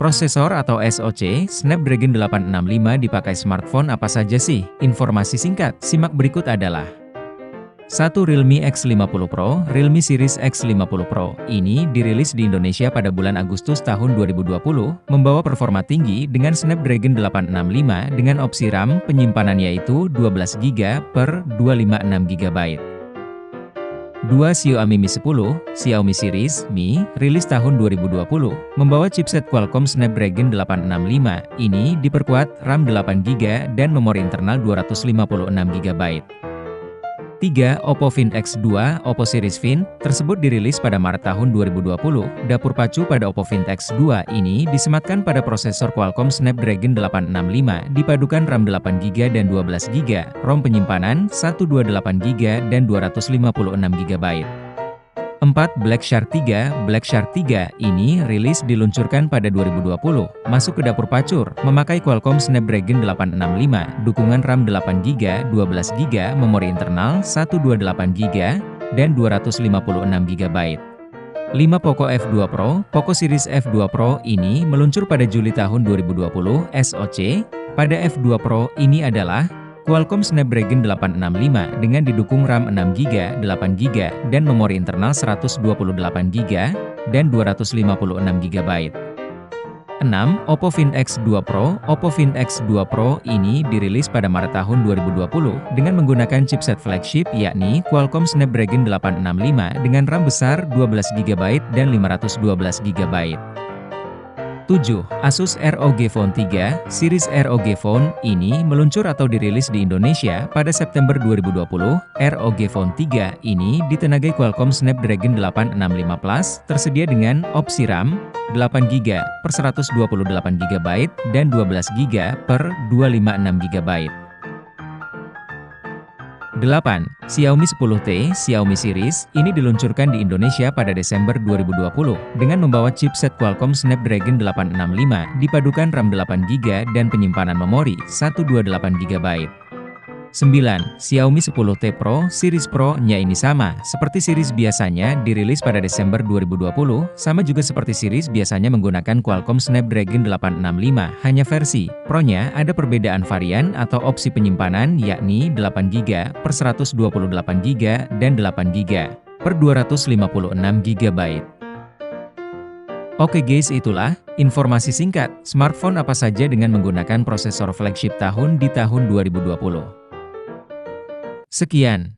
Prosesor atau SoC, Snapdragon 865 dipakai smartphone apa saja sih? Informasi singkat, simak berikut adalah 1. Realme X50 Pro, Realme Series X50 Pro. Ini dirilis di Indonesia pada bulan Agustus tahun 2020, membawa performa tinggi dengan Snapdragon 865 dengan opsi RAM penyimpanan yaitu 12GB per 256GB. 2. Xiaomi Mi 10, Xiaomi Series Mi, rilis tahun 2020, membawa chipset Qualcomm Snapdragon 865. Ini diperkuat RAM 8GB dan memori internal 256GB. 3. Oppo Find X2, Oppo Series Find, tersebut dirilis pada Maret tahun 2020. Dapur pacu pada Oppo Find X2 ini disematkan pada prosesor Qualcomm Snapdragon 865, dipadukan RAM 8GB dan 12GB, ROM penyimpanan 128GB dan 256GB. 4. Black Shark 3, Black Shark 3 ini rilis diluncurkan pada 2020, masuk ke dapur pacur, memakai Qualcomm Snapdragon 865, dukungan RAM 8GB, 12GB, memori internal 128GB, dan 256GB. 5. Poco F2 Pro, Poco Series F2 Pro ini meluncur pada Juli tahun 2020, SoC, pada F2 Pro ini adalah Qualcomm Snapdragon 865 dengan didukung RAM 6GB, 8GB, dan memori internal 128GB dan 256GB. 6. Oppo Find X2 Pro, Oppo Find X2 Pro ini dirilis pada Maret tahun 2020 dengan menggunakan chipset flagship yakni Qualcomm Snapdragon 865 dengan RAM besar 12GB dan 512GB. 7. Asus ROG Phone 3, Series ROG Phone ini meluncur atau dirilis di Indonesia pada September 2020. ROG Phone 3 ini ditenagai Qualcomm Snapdragon 865 Plus, tersedia dengan opsi RAM 8GB per 128GB dan 12GB per 256GB. 8. Xiaomi 10T, Xiaomi Series, ini diluncurkan di Indonesia pada Desember 2020, dengan membawa chipset Qualcomm Snapdragon 865, dipadukan RAM 8GB dan penyimpanan memori 128GB. 9. Xiaomi 10T Pro, Series Pro-nya ini sama, seperti series biasanya dirilis pada Desember 2020, sama juga seperti series biasanya menggunakan Qualcomm Snapdragon 865, hanya versi Pro-nya ada perbedaan varian atau opsi penyimpanan yakni 8GB per 128GB dan 8GB per 256GB. Oke guys, itulah informasi singkat smartphone apa saja dengan menggunakan prosesor flagship di tahun 2020. Sekian.